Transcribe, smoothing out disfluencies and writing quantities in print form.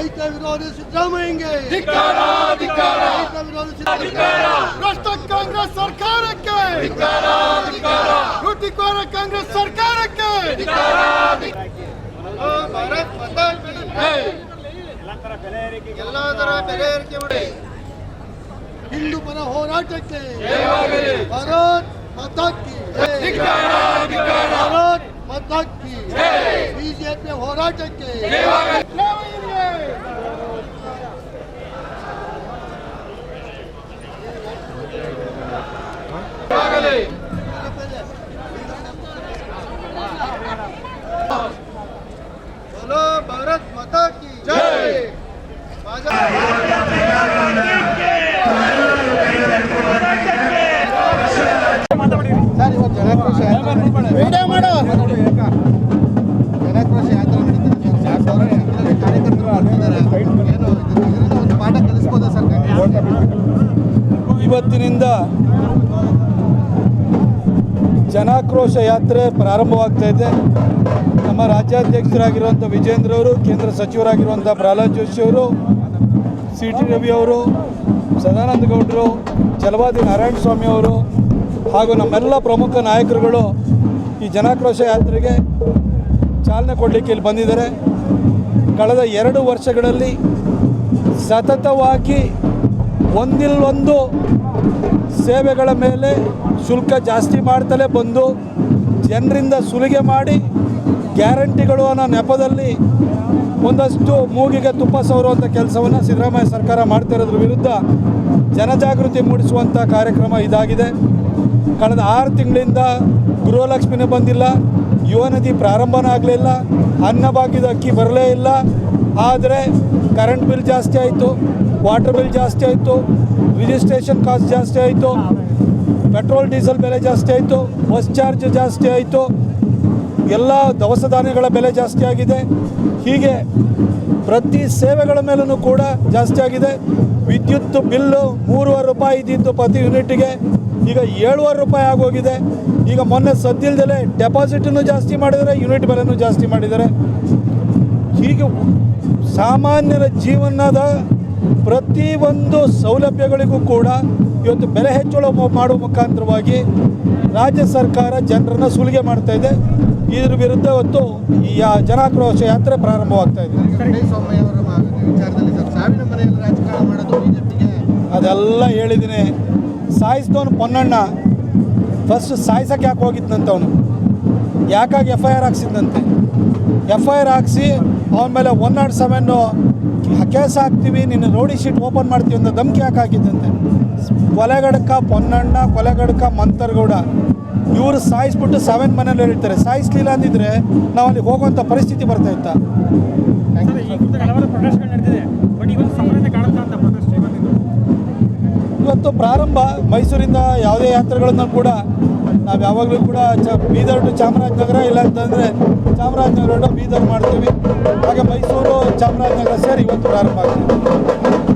ರೈತ ವಿರೋಧಿ ಸಿದ್ದರಾಮಯ್ಯಗೆ ಭ್ರಷ್ಟ ಕಾಂಗ್ರೆಸ್ ಸರ್ಕಾರಕ್ಕೆ ಲೂಟಿಕೋರ ಕಾಂಗ್ರೆಸ್ ಸರ್ಕಾರಕ್ಕೆ ಎಲ್ಲದರ ಬೆಲೆ ಏರಿಕೆ ಮಾಡಿ ಹಿಂದೂ ಪರ ಹೋರಾಟಕ್ಕೆ ಭಾರತ್ ಮಾತಾ ಕಿ ಭಾರತ್ ಮಾತಾ ಕಿ ಬಿಜೆಪಿ ಹೋರಾಟಕ್ಕೆ बोलो भारत माता की जय। ಜನಕ್ರೋಶ ಯಾತ್ರೆ ಕಾರ್ಯಕರ್ತರು ಒಂದು ಪಾಠ ಕಲಿಸ್ಬೋದ ಸರ್ಕಾರ? ಇವತ್ತಿನಿಂದ ಜನಾಕ್ರೋಶ ಯಾತ್ರೆ ಪ್ರಾರಂಭವಾಗ್ತಾ ಇದೆ. ನಮ್ಮ ರಾಜ್ಯಾಧ್ಯಕ್ಷರಾಗಿರುವಂಥ ವಿಜೇಂದ್ರ ಅವರು, ಕೇಂದ್ರ ಸಚಿವರಾಗಿರುವಂಥ ಪ್ರಹ್ಲಾದ್ ಜೋಶಿ ಅವರು, ಸಿ ಟಿ ರವಿ ಅವರು, ಸದಾನಂದ ಗೌಡರು, ಛಲವಾದಿ ನಾರಾಯಣ ಸ್ವಾಮಿ ಅವರು ಹಾಗೂ ನಮ್ಮೆಲ್ಲ ಪ್ರಮುಖ ನಾಯಕರುಗಳು ಈ ಜನಾಕ್ರೋಶ ಯಾತ್ರೆಗೆ ಚಾಲನೆ ಕೊಡಲಿಕ್ಕೆ ಇಲ್ಲಿ ಬಂದಿದ್ದಾರೆ. ಕಳೆದ 2 ವರ್ಷಗಳಲ್ಲಿ ಸತತವಾಗಿ ಒಂದಿಲ್ಲೊಂದು ಸೇವೆಗಳ ಮೇಲೆ ಶುಲ್ಕ ಜಾಸ್ತಿ ಮಾಡ್ತಲೇ ಬಂದು ಜನರಿಂದ ಸುಲಿಗೆ ಮಾಡಿ ಗ್ಯಾರಂಟಿಗಳು ಅನ್ನೋ ನೆಪದಲ್ಲಿ ಒಂದಷ್ಟು ಮೂಗಿಗೆ ತುಪ್ಪ ಸವರುವಂಥ ಕೆಲಸವನ್ನು ಸಿದ್ದರಾಮಯ್ಯ ಸರ್ಕಾರ ಮಾಡ್ತಿರೋದ್ರ ವಿರುದ್ಧ ಜನಜಾಗೃತಿ ಮೂಡಿಸುವಂಥ ಕಾರ್ಯಕ್ರಮ ಇದಾಗಿದೆ. ಕಳೆದ 6 ತಿಂಗಳಿಂದ ಗೃಹಲಕ್ಷ್ಮಿನೇ ಬಂದಿಲ್ಲ, ಯುವ ನಿಧಿ ಪ್ರಾರಂಭನೇ ಆಗಲಿಲ್ಲ, ಅನ್ನಭಾಗ್ಯದ ಅಕ್ಕಿ ಬರಲೇ ಇಲ್ಲ. ಆದರೆ ಕರೆಂಟ್ ಬಿಲ್ ಜಾಸ್ತಿ ಆಯಿತು, ವಾಟರ್ ಬಿಲ್ ಜಾಸ್ತಿ ಆಯಿತು, ರಿಜಿಸ್ಟ್ರೇಷನ್ ಕಾಸ್ಟ್ ಜಾಸ್ತಿ ಆಯಿತು, ಪೆಟ್ರೋಲ್ ಡೀಸೆಲ್ ಬೆಲೆ ಜಾಸ್ತಿ ಆಯಿತು, ಬಸ್ ಚಾರ್ಜ್ ಜಾಸ್ತಿ ಆಯಿತು, ಎಲ್ಲ ದವಸ ಧಾನ್ಯಗಳ ಬೆಲೆ ಜಾಸ್ತಿ ಆಗಿದೆ. ಹೀಗೆ ಪ್ರತಿ ಸೇವೆಗಳ ಮೇಲೂ ಕೂಡ ಜಾಸ್ತಿ ಆಗಿದೆ. ವಿದ್ಯುತ್ ಬಿಲ್ಲು 3.5 ರೂಪಾಯಿ ಇದ್ದಿದ್ದು ಪ್ರತಿ ಯೂನಿಟ್ಗೆ ಈಗ 7.5 ರೂಪಾಯಿ ಆಗೋಗಿದೆ. ಈಗ ಮೊನ್ನೆ ಸದ್ದಿಲ್ದಲೇ ಡೆಪಾಸಿಟನ್ನು ಜಾಸ್ತಿ ಮಾಡಿದ್ದಾರೆ, ಯೂನಿಟ್ ಬೆಲೆನೂ ಜಾಸ್ತಿ ಮಾಡಿದ್ದಾರೆ. ಹೀಗೆ ಸಾಮಾನ್ಯರ ಜೀವನದ ಪ್ರತಿಯೊಂದು ಸೌಲಭ್ಯಗಳಿಗೂ ಕೂಡ ಇವತ್ತು ಬೆಲೆ ಹೆಚ್ಚಳ ಮಾಡುವ ಮುಖಾಂತರವಾಗಿ ರಾಜ್ಯ ಸರ್ಕಾರ ಜನರನ್ನು ಸುಲಿಗೆ ಮಾಡ್ತಾ ಇದೆ. ಇದ್ರ ವಿರುದ್ಧ ಇವತ್ತು ಈ ಜನಾಕ್ರೋಶ ಯಾತ್ರೆ ಪ್ರಾರಂಭವಾಗ್ತಾ ಇದೆ. ಅದೆಲ್ಲ ಹೇಳಿದ್ದೀನಿ. ಸಾಯಿಸಿದವನು ಪೊನ್ನಣ್ಣ ಫಸ್ಟ್ ಸಾಯಿಸೋಕ್ಕೆ ಯಾಕೆ ಹೋಗಿದ್ದಂತೆ, ಯಾಕಾಗಿ FIR ಹಾಕ್ಸಿದ್ದಂತೆ. FIR ಹಾಕ್ಸಿ ಅವನ ಮೇಲೆ 107 ಕೇಸ್ ಹಾಕ್ತೀವಿ, ನಿನ್ನ ರೌಡಿ ಶೀಟ್ ಓಪನ್ ಮಾಡ್ತೀವಿ ಅಂತ ಧಮಕಿ ಯಾಕೆ ಹಾಕಿದ್ದಂತೆ. ಕೊಲೆಗಡಕ ಪೊನ್ನಣ್ಣ, ಕೊಲೆಗಡಕ ಮಂತರ್ಗೌಡ ಇವರು ಸಾಯಿಸ್ಬಿಟ್ಟು 7 ಮನೇಲಿ ಹೇಳ್ತಾರೆ. ಸಾಯಿಸಲಿಲ್ಲ ಅಂದಿದ್ರೆ ನಾವು ಅಲ್ಲಿ ಹೋಗುವಂಥ ಪರಿಸ್ಥಿತಿ ಬರ್ತಾ ಇತ್ತ. ಇವತ್ತು ಪ್ರಾರಂಭ ಮೈಸೂರಿಂದ ಯಾವುದೇ ಯಾತ್ರೆಗಳನ್ನು ಕೂಡ ನಾವು ಯಾವಾಗಲೂ ಕೂಡ ಬೀದರ್ ಟು ಚಾಮರಾಜನಗರ, ಇಲ್ಲ ಅಂತಂದರೆ ಚಾಮರಾಜನಗರ ಟು ಬೀದರ್ ಮಾಡ್ತೀವಿ. ಹಾಗೆ ಮೈಸೂರು ಚಾಮರಾಜನಗರ ಸೇರಿ ಇವತ್ತು ಪ್ರಾರಂಭ ಆಗ್ತದೆ.